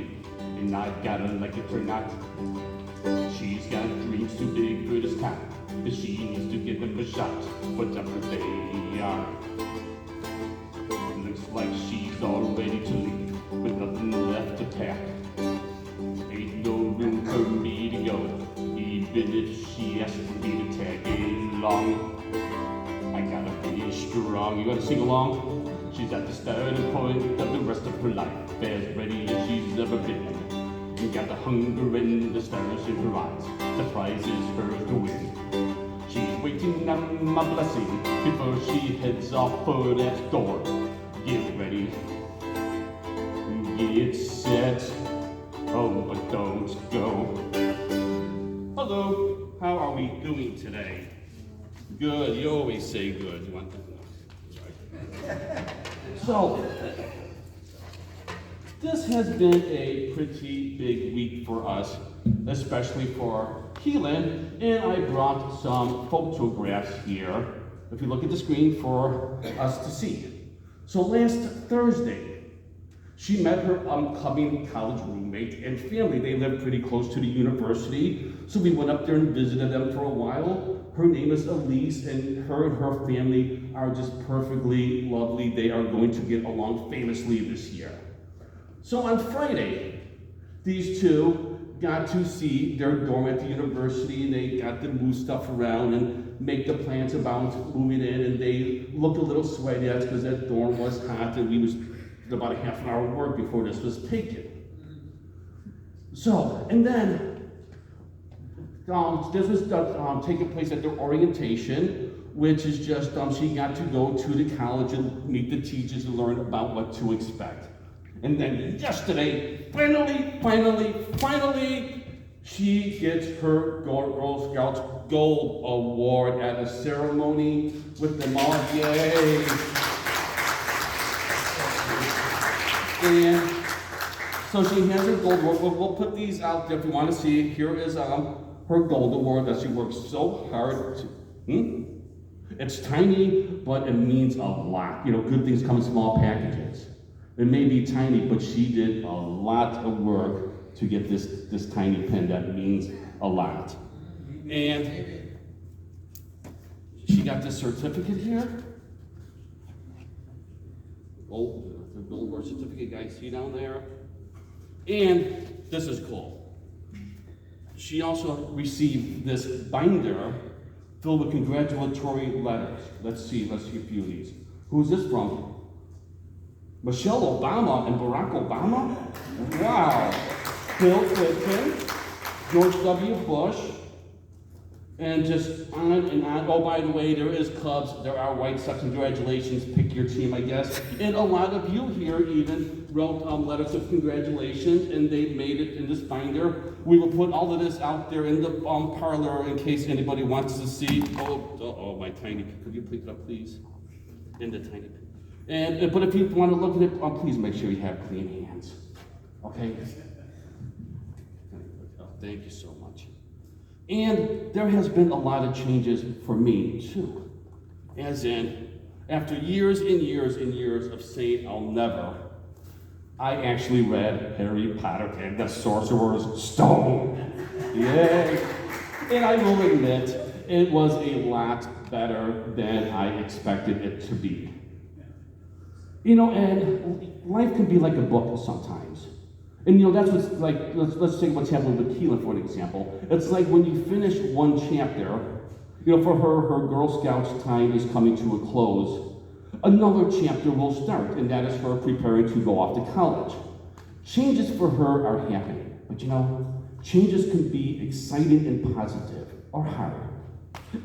do, and I gotta like it or not. She's got dreams too big for this town, but she needs to give them a shot. Whatever they are. Looks like she's all ready to leave, with nothing left to pack. Ain't no room for me to go, even if she asks me to tag along. I gotta be strong. You gotta sing along? She's at the starting point of the rest of her life, as ready as she's ever been. You got the hunger and the stars in her eyes. The prize is hers to win. She's waiting on my blessing before she heads off for that door. Get ready, get set, oh, but don't go. Hello, how are we doing today? Good, you always say good. You want that? So, this has been a pretty big week for us, especially for Keelan, and I brought some photographs here, if you look at the screen, for us to see. So last Thursday, she met her upcoming college roommate and family. They live pretty close to the university, so we went up there and visited them for a while. Her name is Elise, and her family are just perfectly lovely. They are going to get along famously this year. So on Friday, these two got to see their dorm at the university, and they got to move stuff around and make the plans about moving in, and they looked a little sweaty because that dorm was hot, and we was about a half an hour work before this was taken. So, and then this was taking place at their orientation, which is just she got to go to the college and meet the teachers and learn about what to expect. And then yesterday, finally, she gets her Girl Scouts Gold Award at a ceremony with them all. Yay! And so she has her gold award. We'll put these out there if you want to see. Here is her gold award that she worked so hard to. It's tiny, but it means a lot. You know, good things come in small packages. It may be tiny, but she did a lot of work to get this tiny pen that means a lot. And she got this certificate here. The gold award certificate, guys, see down there? And this is cool. She also received this binder filled with congratulatory letters. Let's see a few of these. Who's this from? Michelle Obama and Barack Obama? Wow. Bill Clinton, George W. Bush, and just on and on. Oh, by the way, there is Cubs, there are White Sox. Congratulations, pick your team, I guess. And a lot of you here even wrote letters of congratulations, and they made it in this binder. We will put all of this out there in the parlor in case anybody wants to see. Oh, my tiny, could you pick it up, please? In the tiny. But if you want to look at it, please make sure you have clean hands. Okay? Thank you so much. And there has been a lot of changes for me, too. As in, after years and years and years of saying I'll never, I actually read Harry Potter and the Sorcerer's Stone. Yay! And I will admit, it was a lot better than I expected it to be. You know, and life can be like a book sometimes. And you know, that's what's like, let's say what's happening with Keelan, for an example. It's like when you finish one chapter, you know, for her Girl Scouts time is coming to a close, another chapter will start, and that is her preparing to go off to college. Changes for her are happening, but you know, changes can be exciting and positive, or hard.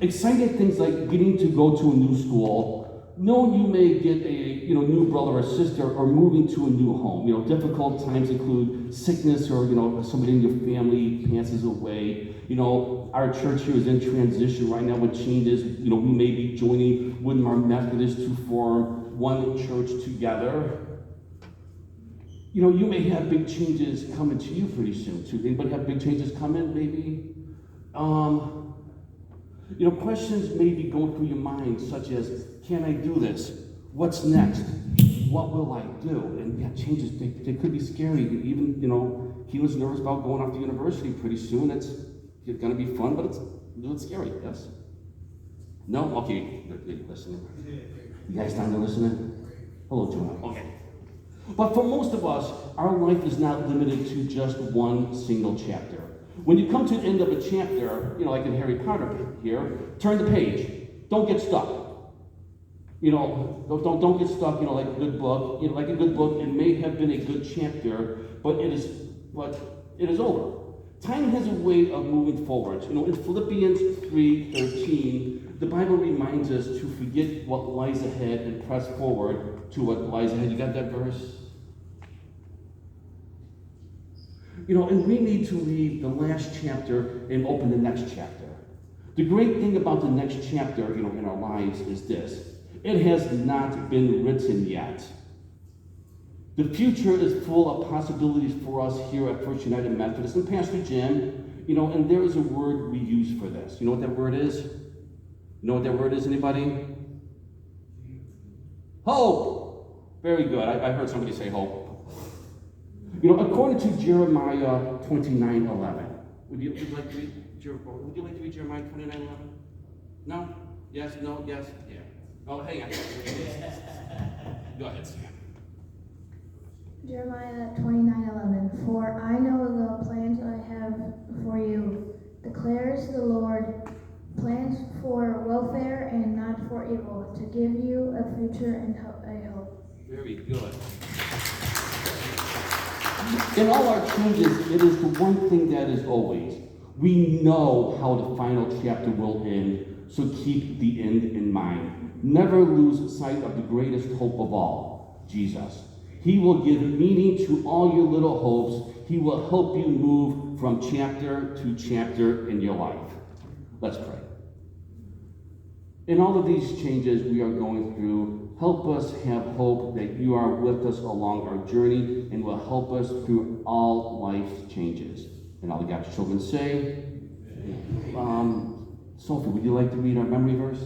Exciting things like getting to go to a new school, knowing you may get a new brother or sister, or moving to a new home. You know, difficult times include sickness, or somebody in your family passes away. You know, our church here is in transition right now with changes. You know, we may be joining Woodmar Methodist to form one church together. You know, you may have big changes coming to you pretty soon too. Anybody have big changes coming? Maybe. You know, questions may be going through your mind, such as, can I do this? What's next? what will I do? And yeah, changes, they could be scary. Even, he was nervous about going off to university pretty soon. It's going to be fun, but it's scary, yes? No? Okay, you're listening. You guys down there listening? Hello, Jonah. Okay. But for most of us, our life is not limited to just one single chapter. When you come to the end of a chapter, like in Harry Potter here, turn the page. Don't get stuck. Don't get stuck, like a good book. Like a good book, it may have been a good chapter, but it is over. Time has a way of moving forward. In Philippians 3:13, the Bible reminds us to forget what lies ahead and press forward to what lies ahead. You got that verse? And we need to read the last chapter and open the next chapter. The great thing about the next chapter, in our lives is this. It has not been written yet. The future is full of possibilities for us here at First United Methodist. And Pastor Jim, and there is a word we use for this. You know what that word is? You know what that word is, anybody? Hope. Very good. I heard somebody say hope. According to Jeremiah 29:11. Would you like to read Jeremiah 29:11? No? Yes? No? Yes? Yeah. Oh, hang on. Go ahead, Sam. Jeremiah 29:11. For I know the plans I have for you, declares the Lord, plans for welfare and not for evil, to give you a future and a hope. Very good. In all our changes, it is the one thing that is always. We know how the final chapter will end, so keep the end in mind. Never lose sight of the greatest hope of all, Jesus. He will give meaning to all your little hopes. He will help you move from chapter to chapter in your life. Let's pray. In all of these changes we are going through, help us have hope that you are with us along our journey and will help us through all life's changes. And all the God's children say, Sophie, would you like to read our memory verse?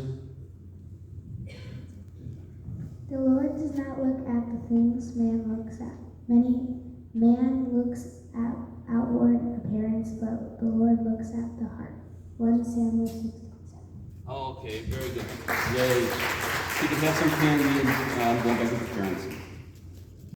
The Lord does not look at the things man looks at. Man looks at outward appearance, but the Lord looks at the heart. 1 Samuel 16:7. Okay, very good. Yay. You can have some candy and going back with your parents.